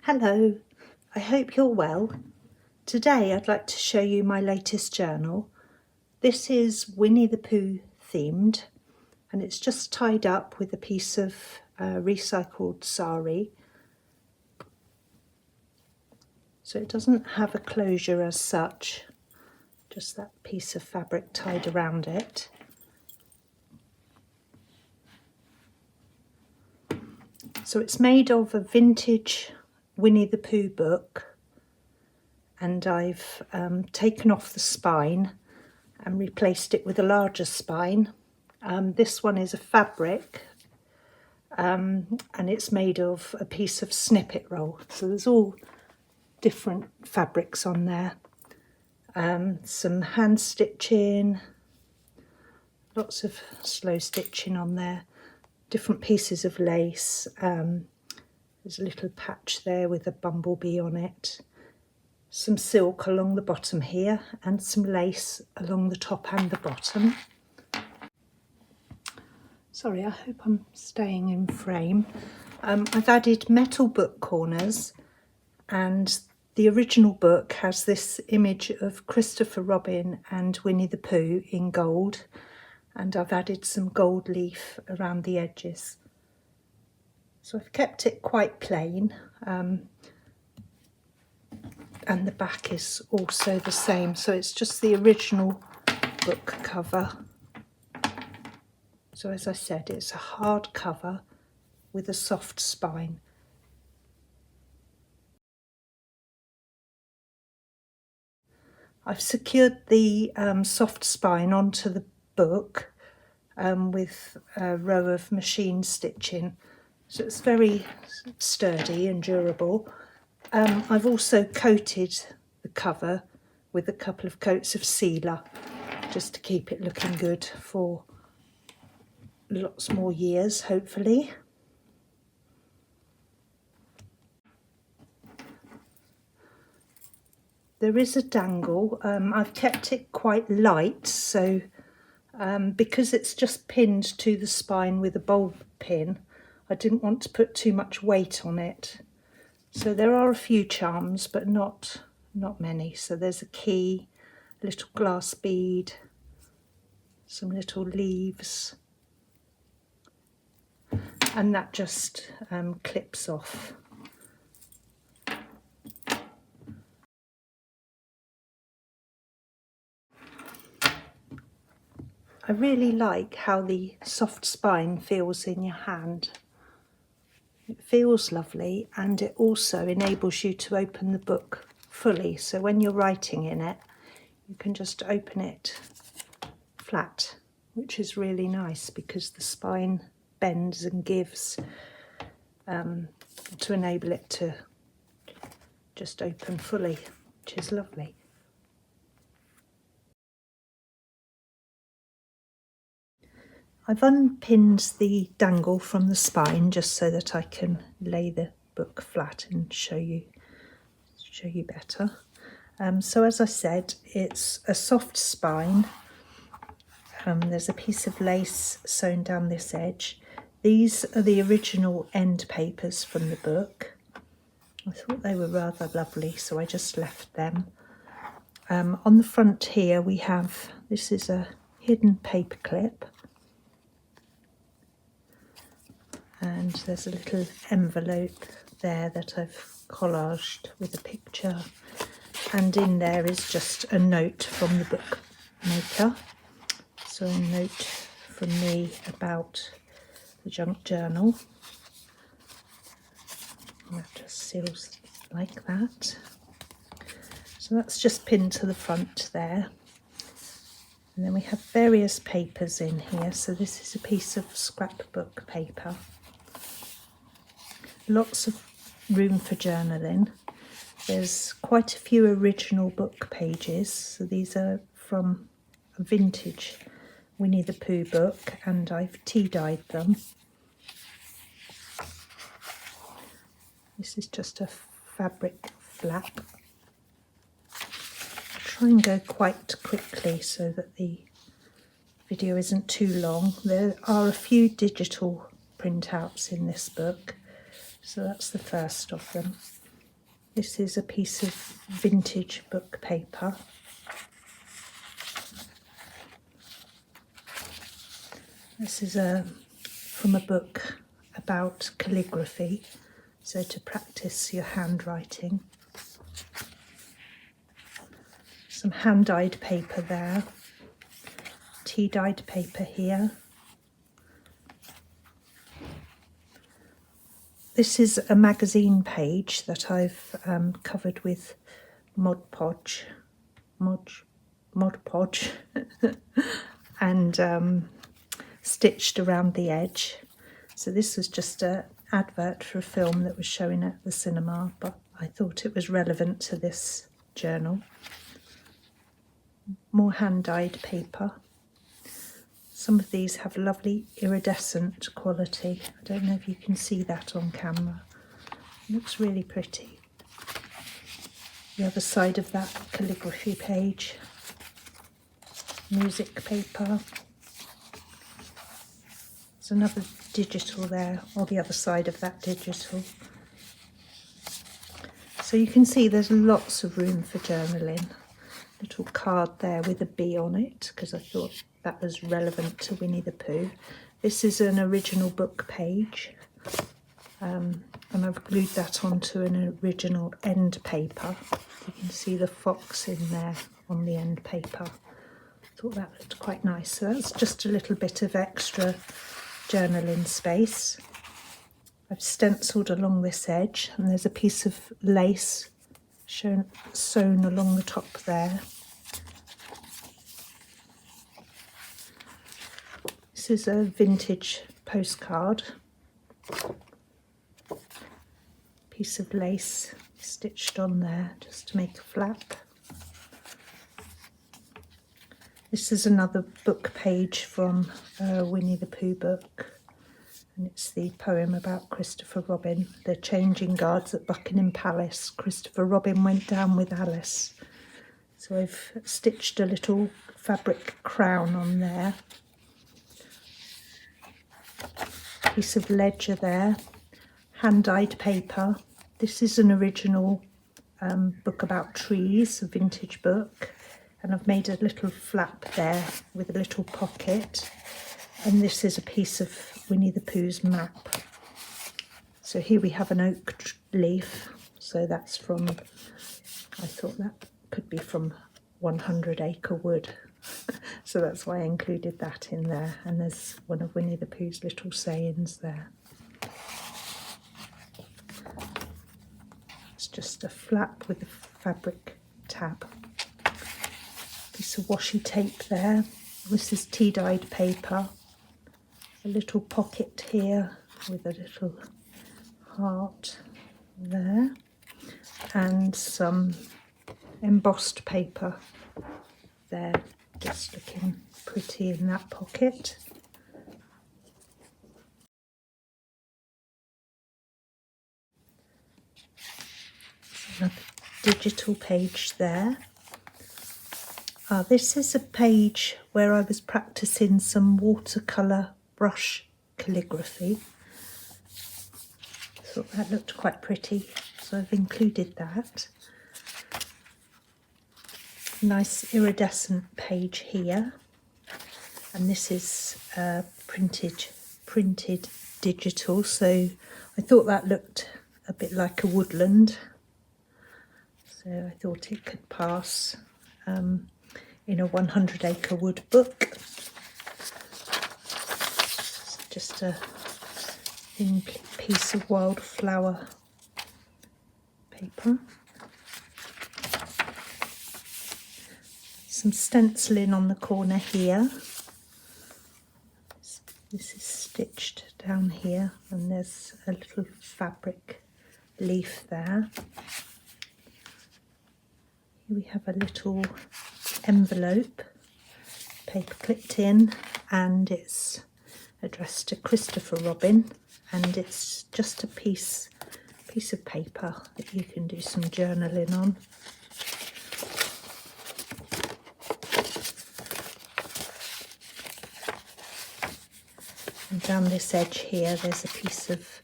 Hello, I hope you're well. Today I'd like to show you my latest journal. This is Winnie the Pooh themed, and it's just tied up with a piece of recycled sari. So it doesn't have a closure as such, just that piece of fabric tied around it. So it's made of a vintage Winnie the Pooh book, and I've taken off the spine and replaced it with a larger spine. This one is a fabric, and it's made of a piece of Snippet roll. So there's all different fabrics on there. Some hand stitching, lots of slow stitching on there, different pieces of lace. There's a little patch there with a bumblebee on it, some silk along the bottom here, and some lace along the top and the bottom. Sorry, I hope I'm staying in frame. I've added metal book corners, and the original book has this image of Christopher Robin and Winnie the Pooh in gold, and I've added some gold leaf around the edges. So I've kept it quite plain, and the back is also the same, so it's just the original book cover. So as I said, it's a hard cover with a soft spine. I've secured the soft spine onto the book with a row of machine stitching, so it's very sturdy and durable. I've also coated the cover with a couple of coats of sealer just to keep it looking good for lots more years, hopefully. There is a dangle. I've kept it quite light, so because it's just pinned to the spine with a bulb pin, I didn't want to put too much weight on it. So there are a few charms, but not many. So there's a key, a little glass bead, some little leaves, and that just clips off. I really like how the soft spine feels in your hand. It feels lovely, and it also enables you to open the book fully. So when you're writing in it, you can just open it flat, which is really nice because the spine bends and gives to enable it to just open fully, which is lovely. I've unpinned the dangle from the spine just so that I can lay the book flat and show you better. So as I said, it's a soft spine. There's a piece of lace sewn down this edge. These are the original end papers from the book. I thought they were rather lovely, so I just left them. On the front here we have, this is a hidden paper clip. And there's a little envelope there that I've collaged with a picture. And in there is just a note from the bookmaker. So a note from me about the junk journal. And that just seals like that. So that's just pinned to the front there. And then we have various papers in here. So this is a piece of scrapbook paper. Lots of room for journaling. There's quite a few original book pages. So these are from a vintage Winnie the Pooh book, and I've tea dyed them. This is just a fabric flap. I'll try and go quite quickly so that the video isn't too long. There are a few digital printouts in this book. So that's the first of them. This is a piece of vintage book paper. This is from a book about calligraphy, so to practice your handwriting. Some hand-dyed paper there, tea-dyed paper here. This is a magazine page that I've covered with Mod Podge and stitched around the edge. So this was just an advert for a film that was showing at the cinema, but I thought it was relevant to this journal. More hand-dyed paper. Some of these have lovely iridescent quality. I don't know if you can see that on camera. It looks really pretty. The other side of that calligraphy page. Music paper. There's another digital there, or the other side of that digital. So you can see there's lots of room for journaling. Little card there with a bee on it, because I thought that was relevant to Winnie the Pooh. This is an original book page, and I've glued that onto an original end paper. You can see the fox in there on the end paper. I thought that looked quite nice. So that's just a little bit of extra journaling space. I've stenciled along this edge, and there's a piece of lace sewn along the top there. This is a vintage postcard. Piece of lace stitched on there just to make a flap. This is another book page from a Winnie the Pooh book, and it's the poem about Christopher Robin. They're changing guards at Buckingham Palace. Christopher Robin went down with Alice. So I've stitched a little fabric crown on there. Piece of ledger there, hand-dyed paper. This is an original book about trees, a vintage book, and I've made a little flap there with a little pocket, and this is a piece of Winnie the Pooh's map. So here we have an oak leaf, so that's from, I thought that could be from 100 Acre Wood. So that's why I included that in there, and there's one of Winnie the Pooh's little sayings there. It's just a flap with a fabric tab. Piece of washi tape there. This is tea-dyed paper. A little pocket here with a little heart there, and some embossed paper there, just looking pretty in that pocket. Another digital page there. This is a page where I was practicing some watercolour brush calligraphy. Thought that looked quite pretty, so I've included that. Nice iridescent page here, and this is printed digital, so I thought that looked a bit like a woodland, so I thought it could pass in a 100 Acre Wood book. It's just a thin piece of wildflower paper. Some stenciling on the corner here. This is stitched down here, and there's a little fabric leaf there. Here we have a little envelope, paper clipped in, and it's addressed to Christopher Robin, and it's just a piece of paper that you can do some journaling on. And down this edge here, there's a piece of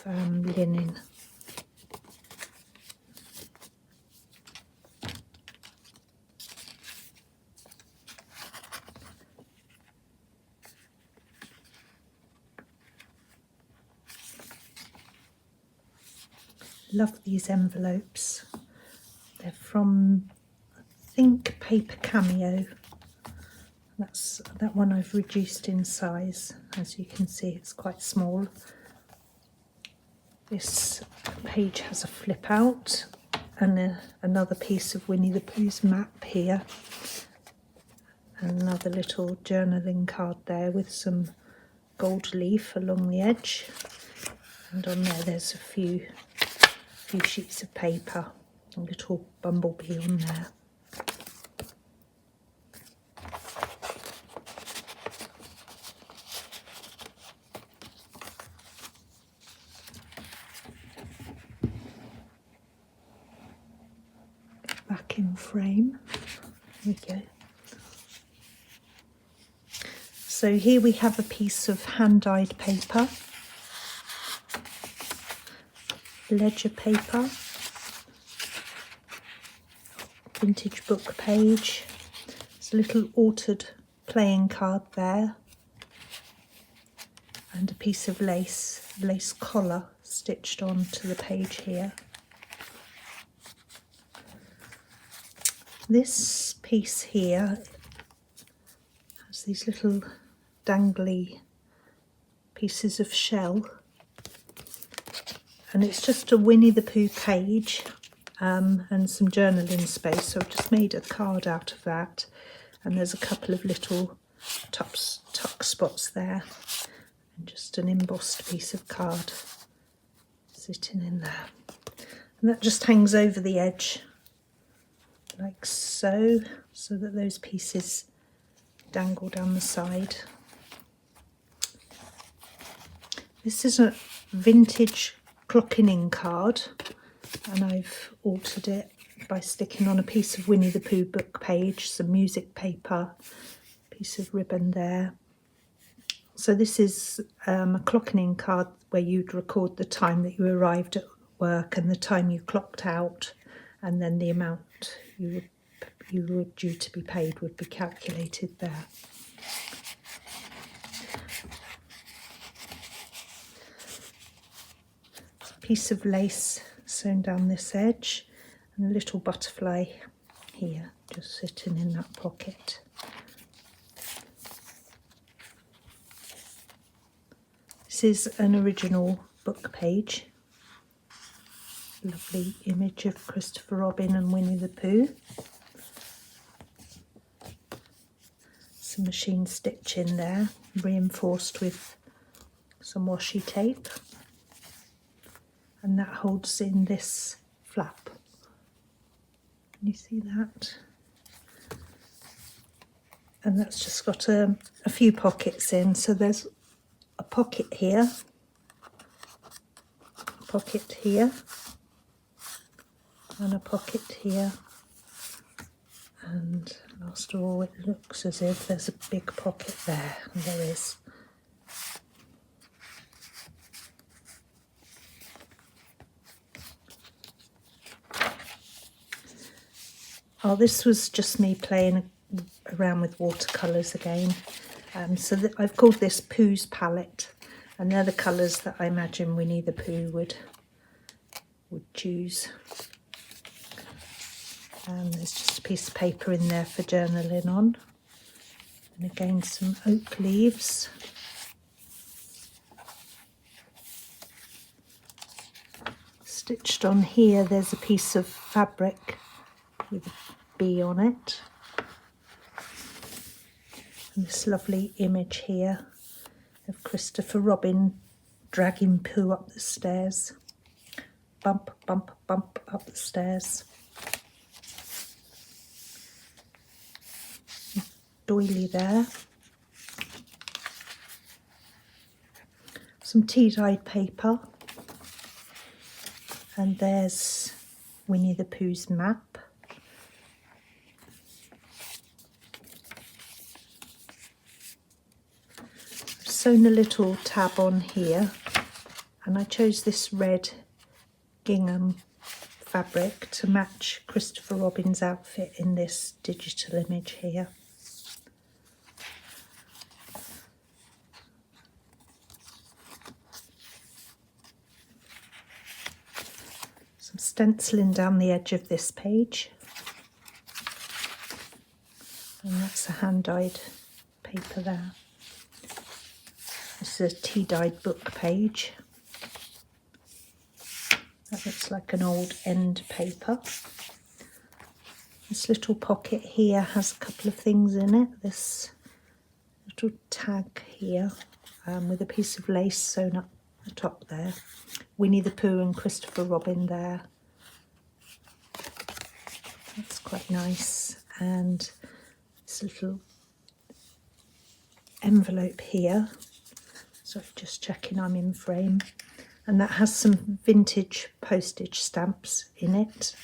linen. Love these envelopes. They're from, I think, Paper Cameo. That's that one I've reduced in size. As you can see, it's quite small. This page has a flip out and another piece of Winnie the Pooh's map here. And another little journaling card there with some gold leaf along the edge. And on there's a few sheets of paper. A little bumblebee on there. Back in frame. There we go. So here we have a piece of hand-dyed paper, ledger paper, vintage book page. There's a little altered playing card there, and a piece of lace collar stitched onto the page here. This piece here has these little dangly pieces of shell, and it's just a Winnie the Pooh page and some journaling space, so I've just made a card out of that, and there's a couple of little tuck spots there, and just an embossed piece of card sitting in there, and that just hangs over the edge like so, so that those pieces dangle down the side. This is a vintage clocking in card, and I've altered it by sticking on a piece of Winnie the Pooh book page, some music paper, piece of ribbon there. So this is a clocking in card where you'd record the time that you arrived at work and the time you clocked out, and then the amount you were due to be paid would be calculated there. Piece of lace sewn down this edge, and a little butterfly here just sitting in that pocket. This is an original book page. Lovely image of Christopher Robin and Winnie the Pooh. Some machine stitch in there, reinforced with some washi tape. And that holds in this flap. Can you see that? And that's just got a few pockets in. So there's a pocket here, a pocket here, and a pocket here. And last of all, it looks as if there's a big pocket there, and there is. Oh, this was just me playing around with watercolours again. So I've called this Pooh's palette, and they're the colours that I imagine Winnie the Pooh would choose. And there's just a piece of paper in there for journaling on. And again, some oak leaves. Stitched on here, there's a piece of fabric with a bee on it. And this lovely image here of Christopher Robin dragging Pooh up the stairs. Bump, bump, bump up the stairs. Doily there. Some tea-dyed paper. And there's Winnie the Pooh's map. Sewn a little tab on here, and I chose this red gingham fabric to match Christopher Robin's outfit in this digital image here. stenciling down the edge of this page, and that's a hand-dyed paper there. This is a tea-dyed book page. That looks like an old end paper. This little pocket here has a couple of things in it. This little tag here with a piece of lace sewn up the top there. Winnie the Pooh and Christopher Robin there. That's quite nice. And this little envelope here. So just checking I'm in frame. And that has some vintage postage stamps in it.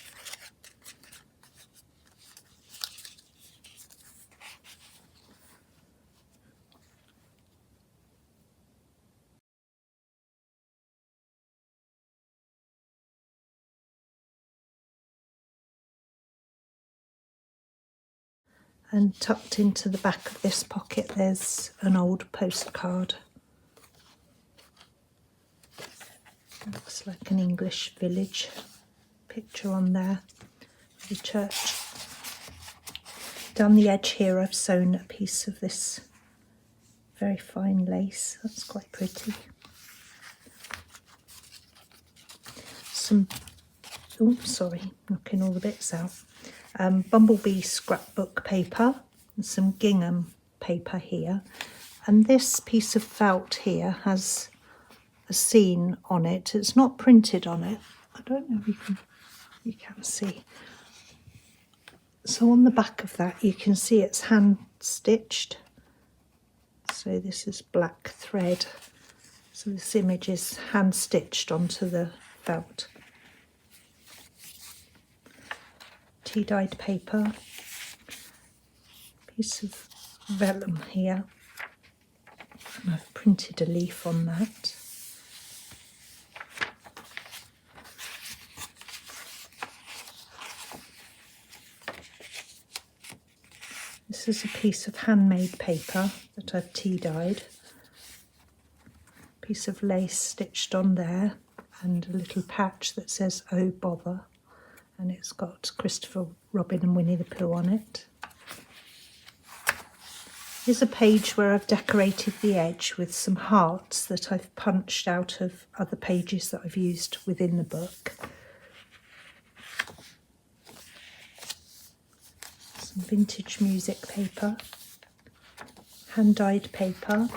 And tucked into the back of this pocket there's an old postcard. Looks like an English village picture on there, the church. Down the edge here I've sewn a piece of this very fine lace. That's quite pretty. Some, oh sorry, knocking all the bits out. Bumblebee scrapbook paper and some gingham paper here, and this piece of felt here has a scene on it. It's not printed on it. I don't know if you can see. So on the back of that you can see it's hand stitched. So this is black thread. So this image is hand stitched onto the felt. Tea-dyed paper, piece of vellum here, and I've printed a leaf on that. This is a piece of handmade paper that I've tea-dyed, piece of lace stitched on there, and a little patch that says "Oh bother." And it's got Christopher Robin and Winnie the Pooh on it. Here's a page where I've decorated the edge with some hearts that I've punched out of other pages that I've used within the book. Some vintage music paper, hand-dyed paper.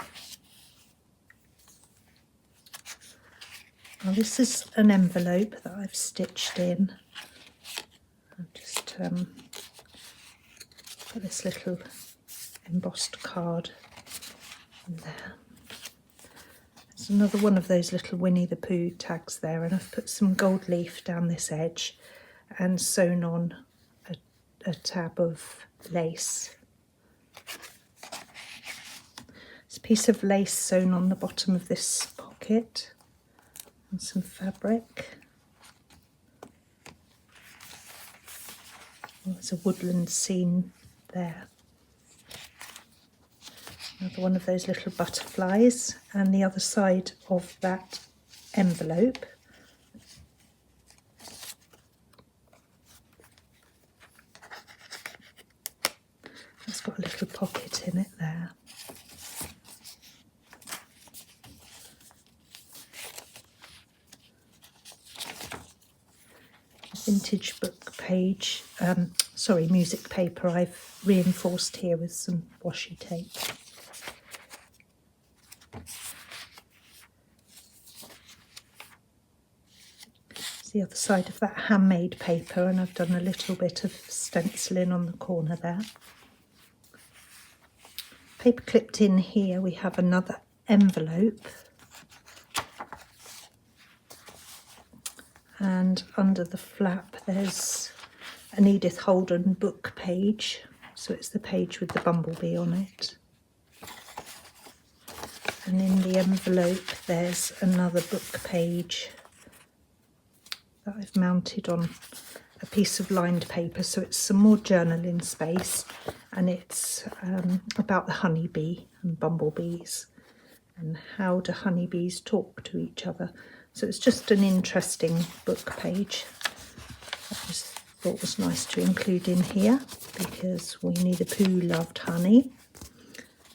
Now this is an envelope that I've stitched in. I've just got this little embossed card in there. There's another one of those little Winnie the Pooh tags there, and I've put some gold leaf down this edge and sewn on a tab of lace. There's a piece of lace sewn on the bottom of this pocket and some fabric. There's a woodland scene there. Another one of those little butterflies, and the other side of that envelope it's got a little pocket in it there. Vintage book page, music paper I've reinforced here with some washi tape. It's the other side of that handmade paper, and I've done a little bit of stenciling on the corner there. Paper clipped in here we have another envelope, and under the flap there's an Edith Holden book page, so it's the page with the bumblebee on it. And in the envelope there's another book page that I've mounted on a piece of lined paper, so it's some more journaling space, and it's about the honeybee and bumblebees and how do honeybees talk to each other. So it's just an interesting book page. thought was nice to include in here because Winnie the Pooh loved honey,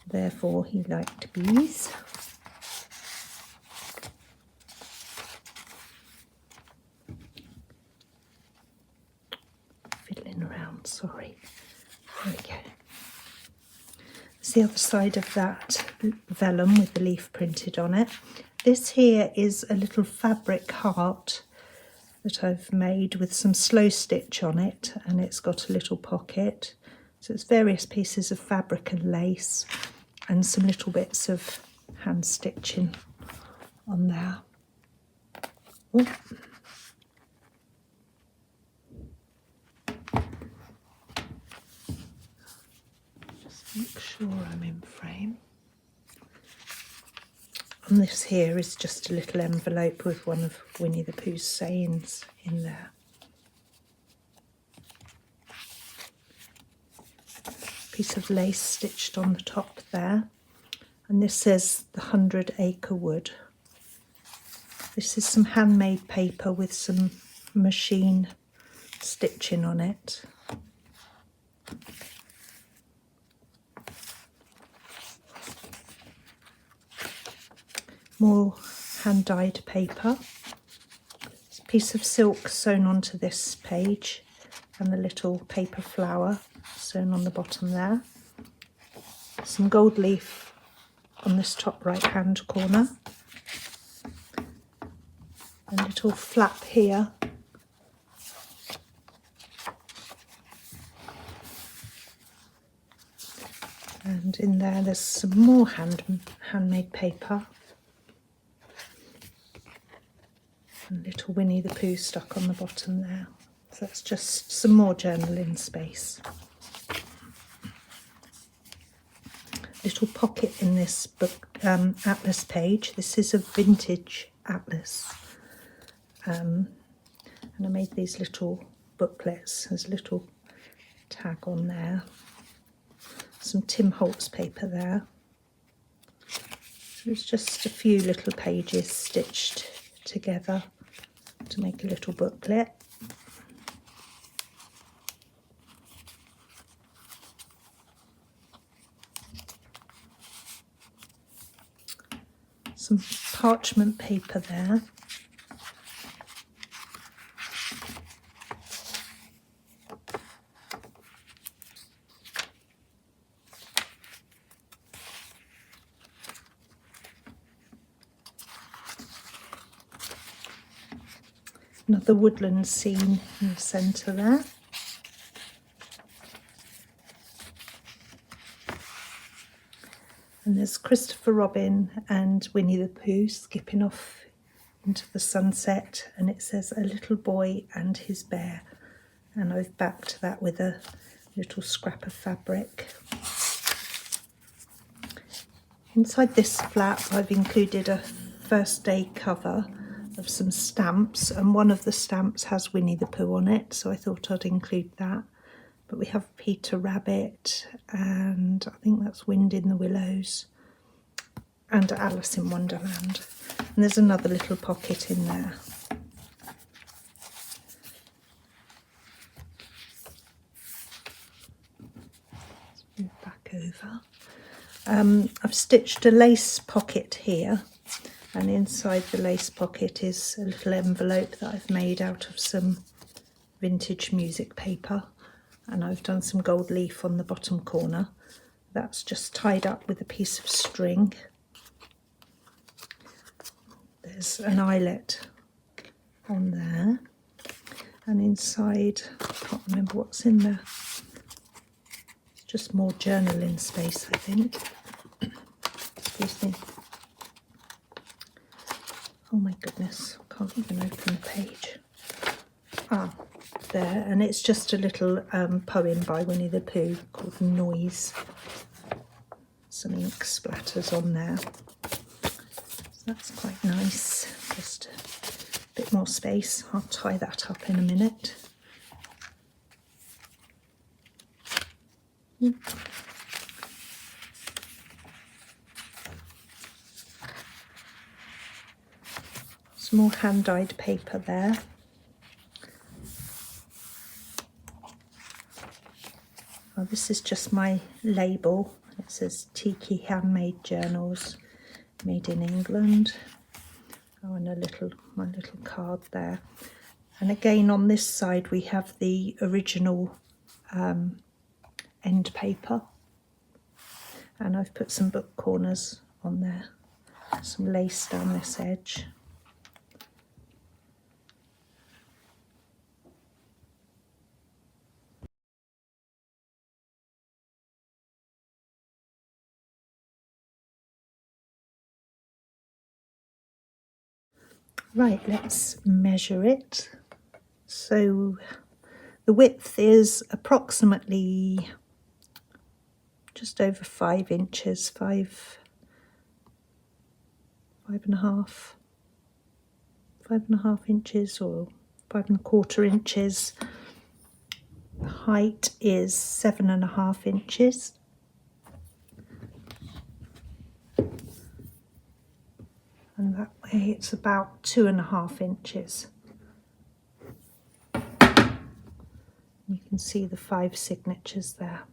therefore he liked bees. Fiddling around, sorry. There we go. It's the other side of that vellum with the leaf printed on it. This here is a little fabric heart that I've made with some slow stitch on it, and it's got a little pocket. So it's various pieces of fabric and lace and some little bits of hand stitching on there. Ooh. Just make sure I'm in frame. And this here is just a little envelope with one of Winnie the Pooh's sayings in there. Piece of lace stitched on the top there. And this says the 100-acre wood. This is some handmade paper with some machine stitching on it. More hand-dyed paper. It's a piece of silk sewn onto this page and the little paper flower sewn on the bottom there. Some gold leaf on this top right hand corner. A little flap here. And in there's some more handmade paper. And little Winnie the Pooh stuck on the bottom there. So that's just some more journaling space. Little pocket in this book atlas page. This is a vintage atlas. And I made these little booklets. There's a little tag on there. Some Tim Holtz paper there. There's just a few little pages stitched together to make a little booklet. Some parchment paper there. Another woodland scene in the centre there. And there's Christopher Robin and Winnie the Pooh skipping off into the sunset, and it says a little boy and his bear, and I've backed that with a little scrap of fabric. Inside this flap I've included a first day cover of some stamps, and one of the stamps has Winnie the Pooh on it, so I thought I'd include that. But we have Peter Rabbit, and I think that's Wind in the Willows, and Alice in Wonderland. And there's another little pocket in there. Let's move back over. I've stitched a lace pocket here, and inside the lace pocket is a little envelope that I've made out of some vintage music paper. And I've done some gold leaf on the bottom corner. That's just tied up with a piece of string. There's an eyelet on there. And inside, I can't remember what's in there. It's just more journaling space, I think. Excuse me. Oh my goodness, I can't even open the page. Ah. There, and it's just a little poem by Winnie the Pooh called Noise. Some ink splatters on there, so that's quite nice. Just a bit more space. I'll tie that up in a minute. Some more hand-dyed paper there. Oh, this is just my label. It says Tiki Handmade Journals, made in England. Oh, and my little card there. And again on this side we have the original end paper, and I've put some book corners on there, some lace down this edge. Right, let's measure it. So the width is approximately just over 5 inches, five and a half inches, or 5¼ inches. The height is 7½ inches. And that way it's about 2½ inches. You can see the 5 signatures there.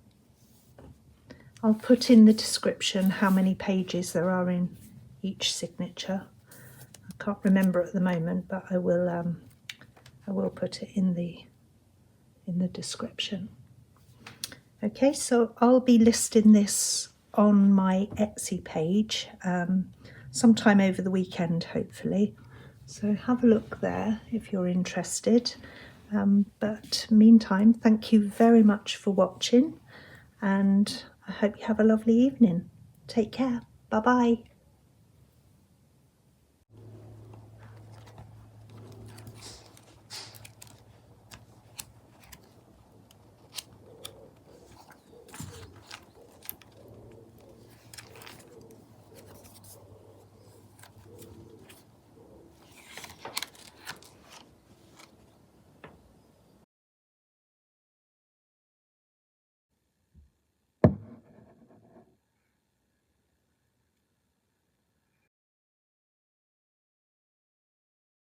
I'll put in the description how many pages there are in each signature. I can't remember at the moment, but I will put it in the description. Okay, so I'll be listing this on my Etsy page sometime over the weekend, hopefully. So have a look there if you're interested. But meantime, thank you very much for watching, and I hope you have a lovely evening. Take care. Bye-bye.